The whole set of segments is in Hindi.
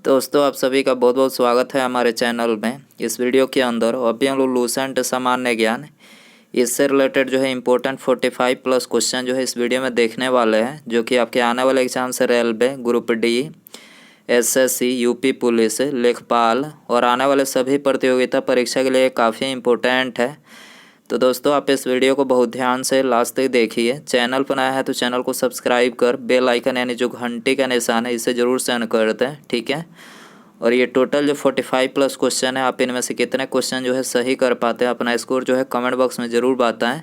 दोस्तों आप सभी का बहुत बहुत स्वागत है हमारे चैनल में। इस वीडियो के अंदर अभी हम लोग लूसेंट सामान्य ज्ञान इससे रिलेटेड जो है इम्पोर्टेंट 45 प्लस क्वेश्चन जो है इस वीडियो में देखने वाले हैं, जो कि आपके आने वाले एग्जाम से railway group D, SSC, UP police, लेखपाल और आने वाले सभी प्रतियोगिता परीक्षा के लिए काफ़ी इम्पोर्टेंट है। तो दोस्तों आप इस वीडियो को बहुत ध्यान से लास्ट तक देखिए। चैनल पर नया है तो चैनल को सब्सक्राइब कर बेल आइकन यानी जो घंटी का निशान है इसे ज़रूर सेंड कर दें, ठीक है। और ये टोटल जो 45 प्लस क्वेश्चन है, आप इनमें से कितने क्वेश्चन जो है सही कर पाते हैं, अपना स्कोर जो है कमेंट बॉक्स में ज़रूर बताएं।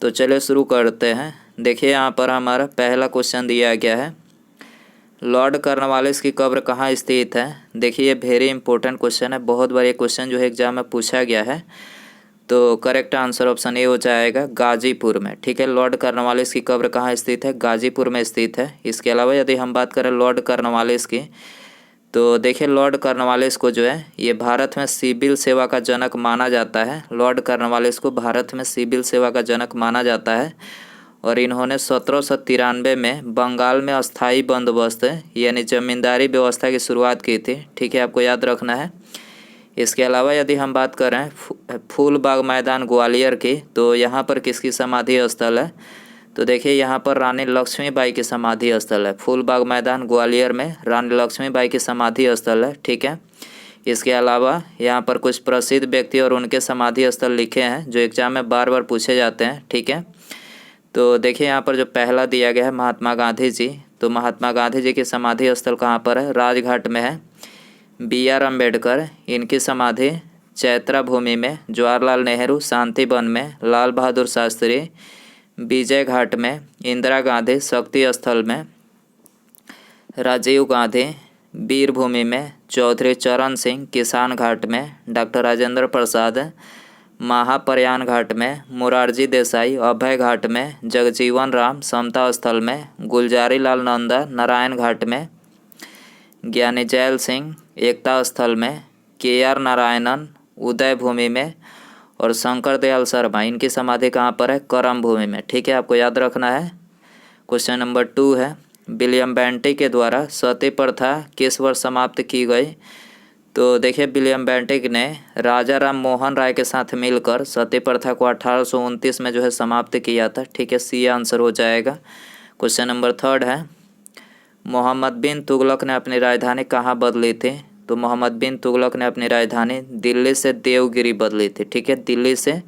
तो चलिए शुरू करते हैं। देखिए यहाँ पर हमारा पहला क्वेश्चन दिया गया है, लॉर्ड कॉर्नवालिस की कब्र कहाँ स्थित है। देखिए ये वेरी इंपॉर्टेंट क्वेश्चन है, बहुत बार ये क्वेश्चन जो है एग्जाम में पूछा गया है। तो करेक्ट आंसर ऑप्शन ए हो जाएगा गाजीपुर में, ठीक है। लॉर्ड कॉर्नवालिस की कब्र कहाँ स्थित है, गाजीपुर में स्थित है। इसके अलावा यदि हम बात करें लॉर्ड कॉर्नवालिस की, तो देखिए लॉर्ड कॉर्नवालिस को जो है ये भारत में सिविल सेवा का जनक माना जाता है। लॉर्ड कॉर्नवालिस को भारत में सिविल सेवा का जनक माना जाता है और इन्होंने 1793 में बंगाल में अस्थाई बंदोबस्त यानी जमींदारी व्यवस्था की शुरुआत की थी, ठीक है, आपको याद रखना है। इसके अलावा यदि हम बात करें फूलबाग मैदान ग्वालियर की, तो यहाँ पर किसकी समाधि स्थल है, तो देखिए यहाँ पर रानी लक्ष्मीबाई की समाधि स्थल है। फूलबाग मैदान ग्वालियर में रानी लक्ष्मीबाई की समाधि स्थल है, ठीक है। इसके अलावा यहाँ पर कुछ प्रसिद्ध व्यक्ति और उनके समाधि स्थल लिखे हैं जो एग्जाम में बार बार पूछे जाते हैं, ठीक है। तो देखिए यहाँ पर जो पहला दिया गया है महात्मा गांधी जी, तो महात्मा गांधी जी की समाधि स्थल कहाँ पर है, राजघाट में है। BR अम्बेडकर, इनकी समाधि चैत्रा भूमि में। जवाहरलाल नेहरू शांति वन में। लाल बहादुर शास्त्री विजय घाट में। इंदिरा गांधी शक्ति स्थल में। राजीव गांधी वीर भूमि में। चौधरी चरण सिंह किसान घाट में। डॉक्टर राजेंद्र प्रसाद महाप्रयाण घाट में। मुरारजी देसाई अभय घाट में। जगजीवन राम समता स्थल में। गुलजारी लाल नंदा नारायण घाट में। ज्ञानी जैल सिंह एकता स्थल में। KR नारायणन उदय भूमि में। और शंकर दयाल शर्मा, इनकी समाधि कहाँ पर है, करम भूमि में, ठीक है, आपको याद रखना है। क्वेश्चन नंबर 2 है, विलियम बेंटिक के द्वारा सती प्रथा किस वर्ष समाप्त की गई। तो देखिए विलियम बेंटिक ने राजा राम मोहन राय के साथ मिलकर सती प्रथा को 1829 में जो है समाप्त किया था, ठीक है, सी आंसर हो जाएगा। क्वेश्चन नंबर 3 है, मोहम्मद बिन तुगलक ने अपनी राजधानी कहाँ बदली थी। तो मोहम्मद बिन तुगलक ने अपनी राजधानी दिल्ली से देवगिरी बदली थी, ठीक है, दिल्ली से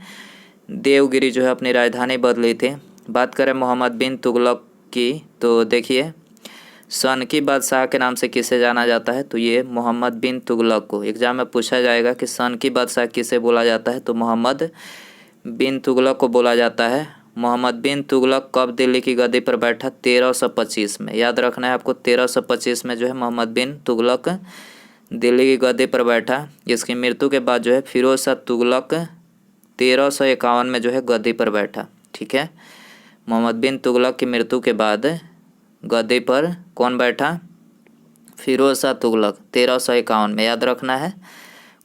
देवगिरी जो है अपनी राजधानी बदली थी। बात करें मोहम्मद बिन तुगलक की, तो देखिए सन की बादशाह के नाम से किसे जाना जाता है, तो ये मोहम्मद बिन तुगलक को एग्जाम में पूछा जाएगा कि सन की बादशाह किसे बोला जाता है, तो मोहम्मद बिन तुगलक को बोला जाता है। मोहम्मद बिन तुगलक कब दिल्ली की गद्दी पर बैठा, 1325 में, याद रखना है आपको, 1325 में जो है मोहम्मद बिन तुगलक दिल्ली की गद्दी पर बैठा। इसकी मृत्यु के बाद जो है फिरोज शाह तुगलक 1351 में जो है गद्दी पर बैठा, ठीक है। मोहम्मद बिन तुगलक की मृत्यु के बाद गद्दी पर कौन बैठा, फिरोज शाह तुगलक 1351 में, याद रखना है।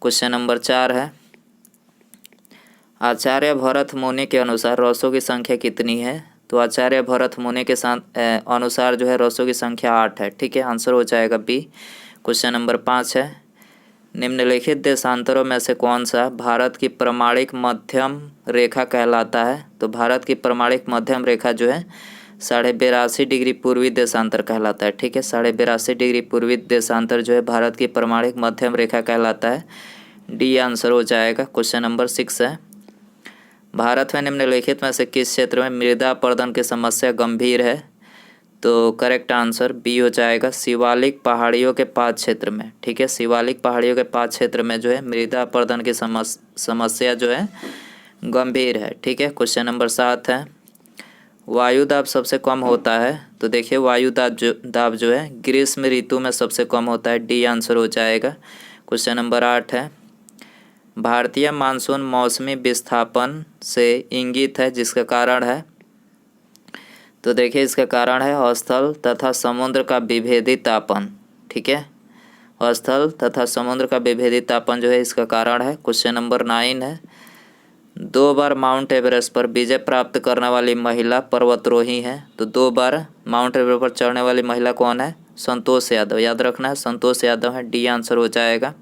क्वेश्चन नंबर 4 है, आचार्य भरत मुनि के अनुसार रसों की संख्या कितनी है। तो आचार्य भरत मुनि के अनुसार जो है रसों की संख्या 8 है, ठीक है, आंसर हो जाएगा बी। क्वेश्चन नंबर 5 है, निम्नलिखित देशांतरों में से कौन सा भारत की प्रमाणिक मध्यम रेखा कहलाता है। तो भारत की प्रमाणिक मध्यम रेखा जो है 82.5 डिग्री पूर्वी देशांतर कहलाता है, ठीक है, 82.5 डिग्री पूर्वी देशांतर जो है भारत की प्रमाणिक मध्यम रेखा कहलाता है, डी आंसर हो जाएगा। क्वेश्चन नंबर 6 है, भारत में निम्नलिखित में से किस क्षेत्र में मृदा अपरदन की समस्या गंभीर है। तो करेक्ट आंसर बी हो जाएगा, शिवालिक पहाड़ियों के पाद क्षेत्र में, ठीक है, शिवालिक पहाड़ियों के पाद क्षेत्र में जो है मृदा अपरदन की समस्या जो है गंभीर है, ठीक है। क्वेश्चन नंबर 7 है, वायु दाब सबसे कम होता है। तो देखिए वायु दाब जो है ग्रीष्म ऋतु में सबसे कम होता है, डी आंसर हो जाएगा। क्वेश्चन नंबर 8 है, भारतीय मानसून मौसमी विस्थापन से इंगित है, जिसका कारण है। तो देखिए इसका कारण है स्थल तथा समुद्र का विभेदित तापन, ठीक है, स्थल तथा समुद्र का विभेदित तापन जो है इसका कारण है। क्वेश्चन नंबर 9 है, 2 बार माउंट एवरेस्ट पर विजय प्राप्त करने वाली महिला पर्वतारोही है। तो 2 बार माउंट एवरेस्ट पर चढ़ने वाली महिला कौन है, संतोष यादव, याद रखना है संतोष यादव है, डी आंसर हो जाएगा।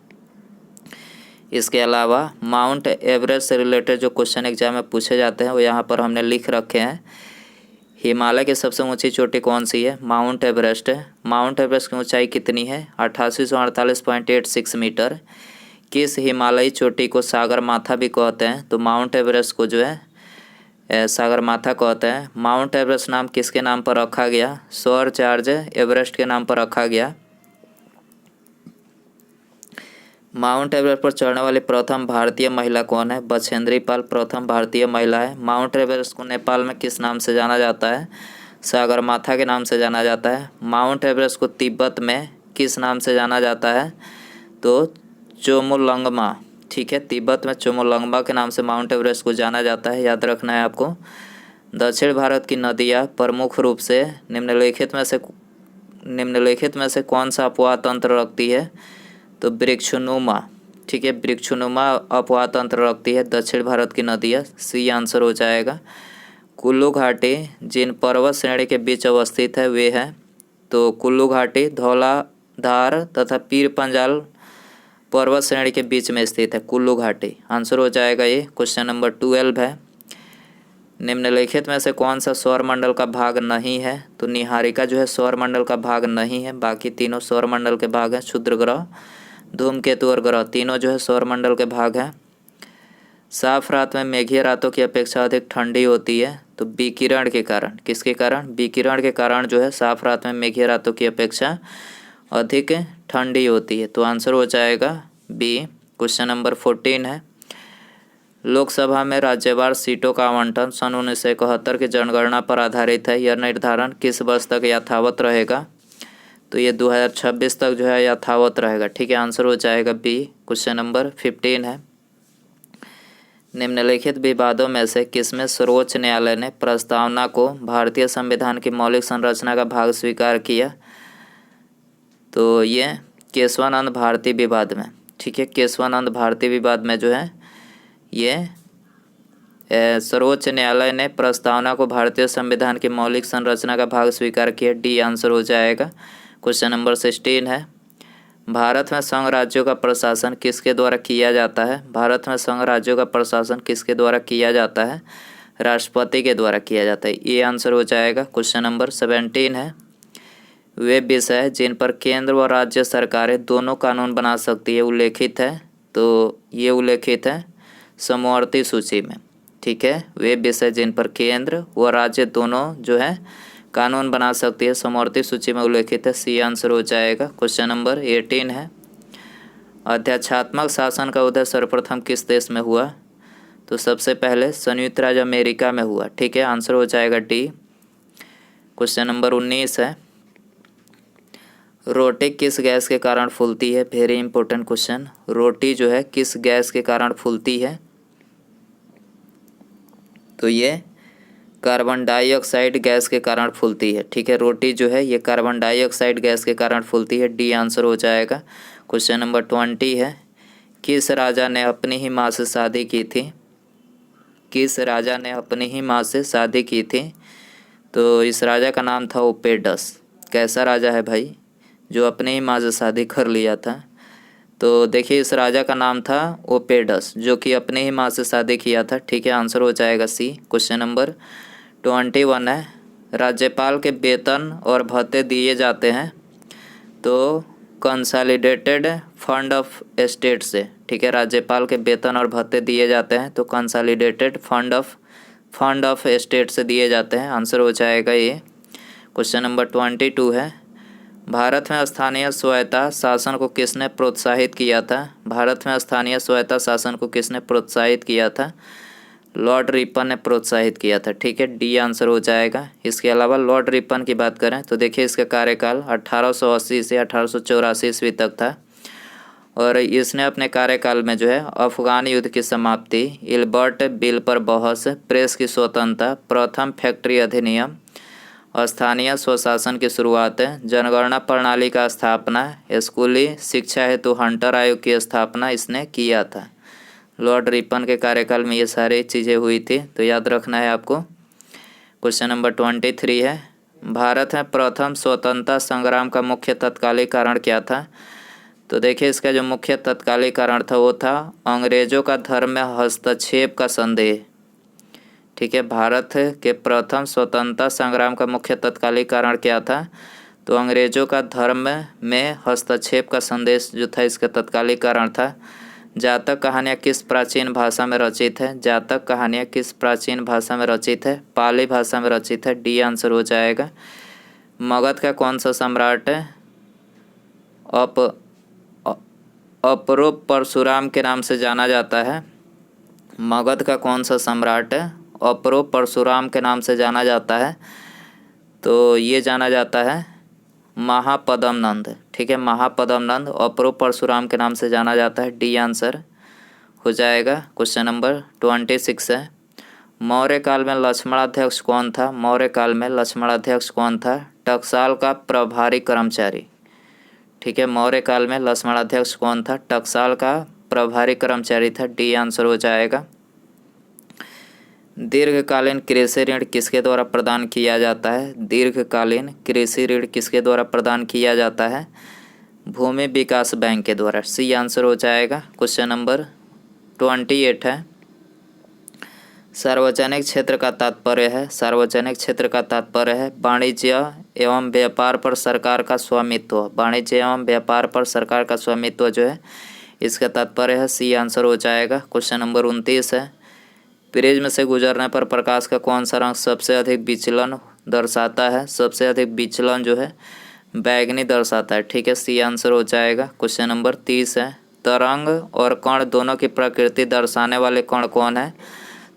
इसके अलावा माउंट एवरेस्ट से रिलेटेड जो क्वेश्चन एग्जाम में पूछे जाते हैं वो यहाँ पर हमने लिख रखे हैं। हिमालय की सबसे ऊंची चोटी कौन सी है? माउंट एवरेस्ट है। माउंट एवरेस्ट की ऊंचाई कितनी है? 8848.86 मीटर। किस हिमालयी चोटी को सागर माथा भी कहते हैं? तो माउंट एवरेस्ट को जो है सागर माथा कहते हैं। माउंट एवरेस्ट नाम किसके नाम पर रखा गया? सर जॉर्ज एवरेस्ट के नाम पर रखा गया। माउंट एवरेस्ट पर चढ़ने वाली प्रथम भारतीय महिला कौन है? बछेंद्री पाल प्रथम भारतीय महिला है। माउंट एवरेस्ट को नेपाल में किस नाम से जाना जाता है? सागरमाथा के नाम से जाना जाता है। माउंट एवरेस्ट को तिब्बत में किस नाम से जाना जाता है? तो चोमोलंगमा, ठीक है, तिब्बत में चोमोलंगमा के नाम से माउंट एवरेस्ट को जाना जाता है, याद रखना है आपको। दक्षिण भारत की नदियाँ प्रमुख रूप से निम्नलिखित में से कौन सा अपवाह तंत्र रखती है? तो वृक्षनुमा, ठीक है, वृक्षनुमा अपवाह तंत्र रखती है दक्षिण भारत की नदियाँ, सी आंसर हो जाएगा। कुल्लू घाटी जिन पर्वत श्रेणी के बीच अवस्थित है वे है? तो कुल्लू घाटी धौलाधार तथा पीर पंजाल पर्वत श्रेणी के बीच में स्थित है कुल्लू घाटी, आंसर हो जाएगा ये। क्वेश्चन नंबर 12 है, निम्नलिखित में से कौन सा सौर मंडल का भाग नहीं है? तो निहारिका जो है सौर मंडल का भाग नहीं है, बाकी तीनों सौर मंडल के भाग हैं। क्षुद्र ग्रह, धूमकेतु और ग्रह तीनों जो है सौर मंडल के भाग हैं। साफ रात में मेघीय रातों की अपेक्षा अधिक ठंडी होती है, तो विकिरण के कारण, किसके कारण? विकिरण के कारण जो है साफ रात में मेघीय रातों की अपेक्षा अधिक ठंडी होती है, तो आंसर हो जाएगा बी। क्वेश्चन नंबर 14 है, लोकसभा में राज्यवार सीटों का आवंटन सन 1971 की जनगणना पर आधारित है। यह निर्धारण किस वर्ष तक यथावत रहेगा? तो ये 2026 तक जो है यथावत रहेगा, ठीक है, आंसर हो जाएगा बी। क्वेश्चन नंबर 15 है, निम्नलिखित विवादों में से किसमें सर्वोच्च न्यायालय ने प्रस्तावना को भारतीय संविधान की मौलिक संरचना का भाग स्वीकार किया? तो ये केशवानंद भारती विवाद में, ठीक है, केशवानंद भारती विवाद में जो है ये सर्वोच्च न्यायालय ने प्रस्तावना को भारतीय संविधान की मौलिक संरचना का भाग स्वीकार किया, डी आंसर हो जाएगा। क्वेश्चन नंबर 16 है, भारत में संघ राज्यों का प्रशासन किसके द्वारा किया जाता है? भारत में संघ राज्यों का प्रशासन किसके द्वारा किया जाता है? राष्ट्रपति के द्वारा किया जाता है, ये आंसर हो जाएगा। क्वेश्चन नंबर 17 है, वे विषय जिन पर केंद्र व राज्य सरकारें दोनों कानून बना सकती है उल्लेखित है? तो ये उल्लेखित है समवर्ती सूची में, ठीक है, वे विषय जिन पर केंद्र व राज्य दोनों जो है कानून बना सकती है समवर्ती सूची में उल्लेखित है, सी आंसर हो जाएगा। क्वेश्चन नंबर 18 है, अध्यक्षात्मक शासन का उदय सर्वप्रथम किस देश में हुआ? तो सबसे पहले संयुक्त राज्य अमेरिका में हुआ, ठीक है, आंसर हो जाएगा डी। क्वेश्चन नंबर 19 है, रोटी किस गैस के कारण फूलती है? वेरी इंपॉर्टेंट क्वेश्चन, रोटी जो है किस गैस के कारण फूलती है? तो ये कार्बन डाइऑक्साइड गैस के कारण फूलती है, ठीक है, रोटी जो है ये कार्बन डाइऑक्साइड गैस के कारण फूलती है, डी आंसर हो जाएगा। क्वेश्चन नंबर 20 है, किस राजा ने अपनी ही माँ से शादी की थी? किस राजा ने अपनी ही माँ से शादी की थी? तो इस राजा का नाम था ओपेडस। कैसा राजा है भाई जो अपनी ही माँ से शादी कर लिया था? तो देखिए इस राजा का नाम था ओपेडस जो कि अपनी ही माँ से शादी किया था, ठीक है, आंसर हो जाएगा सी। क्वेश्चन नंबर 21 है, राज्यपाल के वेतन और भत्ते दिए जाते हैं तो कंसोलिडेटेड फंड ऑफ स्टेट से, ठीक है, राज्यपाल के वेतन और भत्ते दिए जाते हैं तो कंसोलिडेटेड फंड ऑफ स्टेट से दिए जाते हैं, आंसर हो जाएगा ये। क्वेश्चन नंबर 22 है, भारत में स्थानीय स्वायत्ता शासन को किसने प्रोत्साहित किया था? भारत में स्थानीय स्वायत्ता शासन को किसने प्रोत्साहित किया था? लॉर्ड रिपन ने प्रोत्साहित किया था, ठीक है, डी आंसर हो जाएगा। इसके अलावा लॉर्ड रिपन की बात करें तो देखिए इसका कार्यकाल 1880 से 1884 ईस्वी तक था और इसने अपने कार्यकाल में जो है अफगान युद्ध की समाप्ति, इल्बर्ट बिल पर बहस, प्रेस की स्वतंत्रता, प्रथम फैक्ट्री अधिनियम, स्थानीय स्वशासन की शुरुआत, जनगणना प्रणाली का स्थापना, स्कूली शिक्षा हेतु हंटर आयोग की स्थापना इसने किया था। लॉर्ड रिपन के कार्यकाल में ये सारी चीज़ें हुई थी, तो याद रखना है आपको। क्वेश्चन नंबर 23 है, भारत में प्रथम स्वतंत्रता संग्राम का मुख्य तत्कालीन कारण क्या था? तो देखिए इसका जो मुख्य तत्कालीन कारण था वो था अंग्रेजों का धर्म में हस्तक्षेप का संदेह। ठीक है, भारत के प्रथम स्वतंत्रता संग्राम का मुख्य तत्कालीन कारण क्या था? तो अंग्रेजों का धर्म में हस्तक्षेप का संदेश जो था इसका तत्कालीन कारण था। जातक कहानियाँ किस प्राचीन भाषा में रचित है? जातक कहानियाँ किस प्राचीन भाषा में रचित है? पाली भाषा में रचित है। डी आंसर हो जाएगा। मगध का कौन सा सम्राट है अपरोप परशुराम के नाम से जाना जाता है? मगध का कौन सा सम्राट है अपरोप परशुराम के नाम से जाना जाता है? तो ये जाना जाता है महापद्म नंद। ठीक है, महापद्म नंद अपरोप परशुराम के नाम से जाना जाता है। डी आंसर हो जाएगा। क्वेश्चन नंबर 26 है, मौर्य काल में लक्ष्मणाध्यक्ष कौन था? मौर्य काल में लक्ष्मणाध्यक्ष कौन था? टकसाल का प्रभारी कर्मचारी। ठीक है, मौर्य काल में लक्ष्मणाध्यक्ष कौन था? टकसाल का प्रभारी कर्मचारी था। डी आंसर हो जाएगा। दीर्घकालीन कृषि ऋण किसके द्वारा प्रदान किया जाता है? दीर्घकालीन कृषि ऋण किसके द्वारा प्रदान किया जाता है? भूमि विकास बैंक के द्वारा। सी आंसर हो जाएगा। क्वेश्चन नंबर 28 है, सार्वजनिक क्षेत्र का तात्पर्य है। सार्वजनिक क्षेत्र का तात्पर्य है वाणिज्य एवं व्यापार पर सरकार का स्वामित्व। वाणिज्य एवं व्यापार पर सरकार का स्वामित्व जो है इसका तात्पर्य है। सी आंसर हो जाएगा। क्वेश्चन नंबर 29 है, प्रिज्म से गुजरने पर प्रकाश का कौन सा रंग सबसे अधिक विचलन दर्शाता है? सबसे अधिक विचलन जो है बैगनी दर्शाता है। ठीक है, सी आंसर हो जाएगा। क्वेश्चन नंबर 30 है, तरंग और कण दोनों की प्रकृति दर्शाने वाले कण कौन है?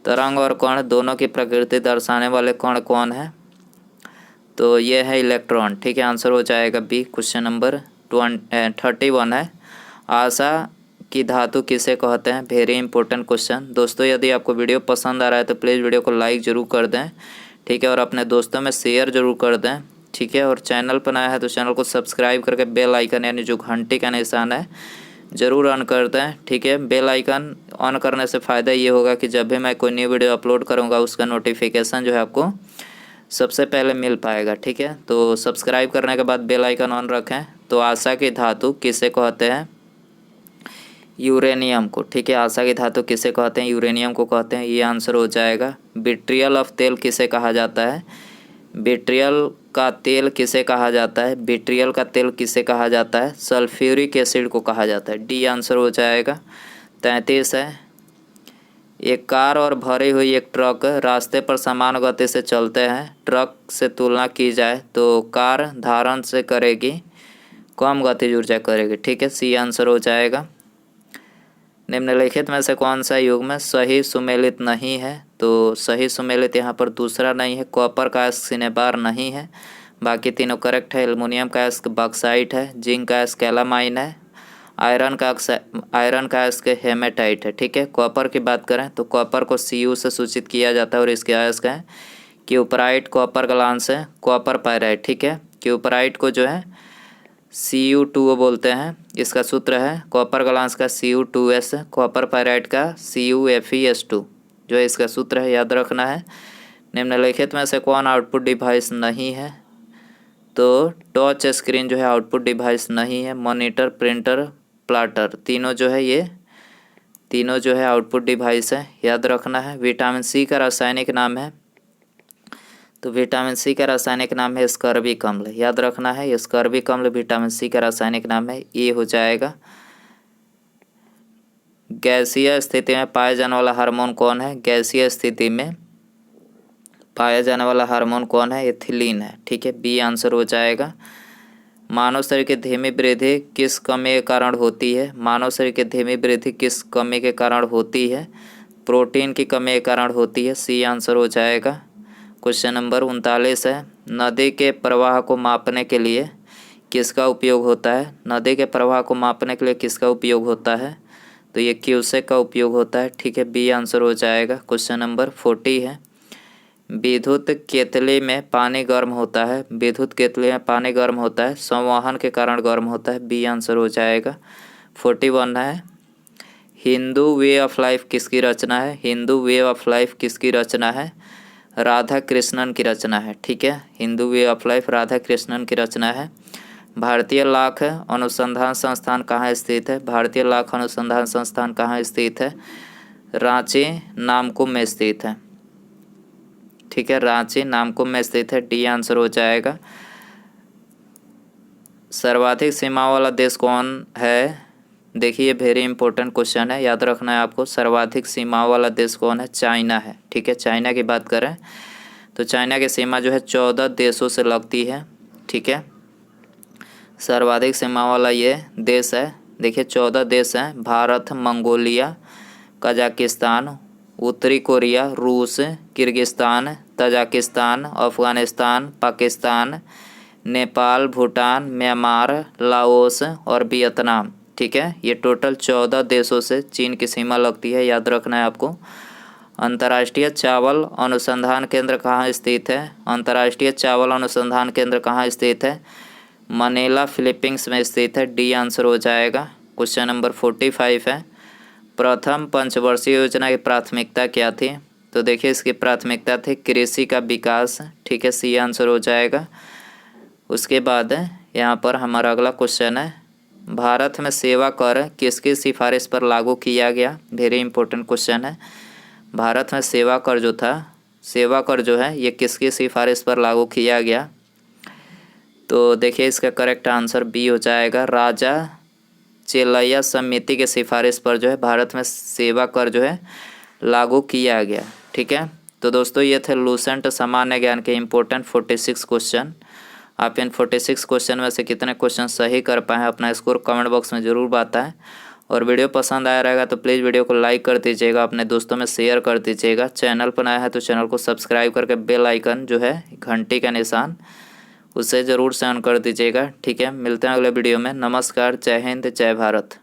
तरंग और कण दोनों की प्रकृति दर्शाने वाले कण कौन है? तो ये है इलेक्ट्रॉन। ठीक है, आंसर हो जाएगा बी। क्वेश्चन नंबर 31 है, आशा की धातु किसे कहते हैं? Very important question. दोस्तों यदि आपको वीडियो पसंद आ रहा है तो प्लीज़ वीडियो को लाइक ज़रूर कर दें। ठीक है, और अपने दोस्तों में शेयर ज़रूर कर दें। ठीक है, और चैनल पर नया है तो चैनल को सब्सक्राइब करके बेल आइकन यानी जो घंटी का निशान है ज़रूर ऑन कर दें। ठीक है, बेल आइकन ऑन करने से फ़ायदा ये होगा कि जब भी मैं कोई न्यू वीडियो अपलोड करूँगा उसका नोटिफिकेशन जो है आपको सबसे पहले मिल पाएगा। ठीक है, तो सब्सक्राइब करने के बाद बेल आइकन ऑन रखें। तो आशा की धातु किसे कहते हैं? यूरेनियम को। ठीक है, आशा की धातु किसे कहते हैं? यूरेनियम को कहते हैं। ये आंसर हो जाएगा। विट्रियल ऑफ तेल किसे कहा जाता है? विट्रियल का तेल किसे कहा जाता है? विट्रियल का तेल किसे कहा जाता है? सल्फ्यूरिक एसिड को कहा जाता है। डी आंसर हो जाएगा। 33 है, एक कार और भरी हुई एक ट्रक रास्ते पर समान गति से चलते हैं। ट्रक से तुलना की जाए तो कार धारण से करेगी कम गतिज ऊर्जा करेगी। ठीक है, सी आंसर हो जाएगा। निम्नलिखित में से कौन सा युग्म सही सुमेलित नहीं है? तो सही सुमेलित यहाँ पर दूसरा नहीं है। कॉपर का अयस्क सिनेबार नहीं है, बाकी तीनों करेक्ट है। एल्युमिनियम का अयस्क बॉक्साइट है, जिंक का अयस्क कैलामाइन है, आयरन का अयस्क हेमेटाइट है। ठीक है, कॉपर की बात करें तो कॉपर को Cu से सूचित किया जाता है और इसके अयस्क है क्यूपराइट, कॉपर ग्लांस है, कॉपर पायराइट। ठीक है, क्यूपराइट को जो है Cu2 बोलते हैं, इसका सूत्र है कॉपर ग्लांस का Cu2s, कॉपर पायराइट का CuFeS2 जो है इसका सूत्र है, याद रखना है। निम्नलिखित में से कौन आउटपुट डिवाइस नहीं है? तो टच स्क्रीन जो है आउटपुट डिवाइस नहीं है। मॉनिटर, प्रिंटर, प्लाटर तीनों जो है ये तीनों जो है आउटपुट डिवाइस है, याद रखना है। विटामिन सी का रासायनिक नाम है, तो विटामिन सी का रासायनिक नाम है स्कर्बिक अम्ल, याद रखना है। स्कर्बिक अम्ल विटामिन सी का रासायनिक नाम है। ये हो जाएगा। गैसीय स्थिति में पाया जाने वाला हार्मोन कौन है? गैसीय स्थिति में पाया जाने वाला हार्मोन कौन है? एथिलीन है। ठीक है, बी आंसर हो जाएगा। मानव शरीर की धीमी वृद्धि किस कमी के कारण होती है? मानव शरीर की धीमी वृद्धि किस कमी के कारण होती है? प्रोटीन की कमी के कारण होती है। सी आंसर हो जाएगा। क्वेश्चन नंबर 39 है, नदी के प्रवाह को मापने के लिए किसका उपयोग होता है? नदी के प्रवाह को मापने के लिए किसका उपयोग होता है? तो ये क्यूसेक का उपयोग होता है। ठीक है, बी आंसर हो जाएगा। क्वेश्चन नंबर 40 है, विद्युत केतली में पानी गर्म होता है। विद्युत केतली में पानी गर्म होता है, संवहन के कारण गर्म होता है। बी आंसर हो जाएगा। 41 है, हिंदू वे ऑफ लाइफ किसकी रचना है? हिंदू वे ऑफ लाइफ किसकी रचना है? राधा कृष्णन की रचना है। ठीक है, Hindu way of life Radha Krishnan की रचना है। भारतीय लाख अनुसंधान संस्थान कहाँ स्थित है? भारतीय लाख अनुसंधान संस्थान कहाँ स्थित है? रांची नामकुम में स्थित है। ठीक है, रांची नामकुम में स्थित है। डी आंसर हो जाएगा। सर्वाधिक सीमा वाला देश कौन है? देखिए वेरी इंपॉर्टेंट क्वेश्चन है, याद रखना है आपको। सर्वाधिक सीमा वाला देश कौन है? चाइना है। ठीक है, चाइना की बात करें तो चाइना की सीमा जो है 14 देशों से लगती है। ठीक है, सर्वाधिक सीमा वाला ये देश है। देखिए 14 देश हैं: भारत, मंगोलिया, कजाकिस्तान, उत्तरी कोरिया, रूस, Kyrgyzstan, Tajikistan, Afghanistan, Pakistan, Nepal, Bhutan, Myanmar, Laos और वियतनाम। ठीक है, ये टोटल 14 देशों से चीन की सीमा लगती है, याद रखना है आपको। अंतर्राष्ट्रीय चावल अनुसंधान केंद्र कहाँ स्थित है? अंतर्राष्ट्रीय चावल अनुसंधान केंद्र कहाँ स्थित है? मनीला, फिलीपींस में स्थित है। डी आंसर हो जाएगा। क्वेश्चन नंबर 45 है। प्रथम पंचवर्षीय योजना की प्राथमिकता क्या थी? तो देखिए इसकी प्राथमिकता थी कृषि का विकास। ठीक है, सी आंसर हो जाएगा। उसके बाद यहाँ पर हमारा अगला क्वेश्चन है, भारत में सेवा कर किसकी सिफारिश पर लागू किया गया? वेरी इंपॉर्टेंट क्वेश्चन है। भारत में सेवा कर जो था, सेवा कर जो है ये किसकी सिफारिश पर लागू किया गया? तो देखिए इसका करेक्ट आंसर बी हो जाएगा। राजा चेलैया समिति के सिफारिश पर जो है भारत में सेवा कर जो है लागू किया गया। ठीक है, तो दोस्तों ये थे लूसेंट सामान्य ज्ञान के इम्पोर्टेंट 46 क्वेश्चन। आप इन 46 क्वेश्चन में से कितने क्वेश्चन सही कर पाए हैं अपना स्कोर कमेंट बॉक्स में ज़रूर बताएं। और वीडियो पसंद आया रहेगा तो प्लीज़ वीडियो को लाइक कर दीजिएगा, अपने दोस्तों में शेयर कर दीजिएगा। चैनल पर नया है तो चैनल को सब्सक्राइब करके बेल आइकन जो है घंटी का निशान उसे ज़रूर से ऑन कर दीजिएगा। ठीक है, मिलते हैं अगले वीडियो में। नमस्कार, जय हिंद, जय भारत।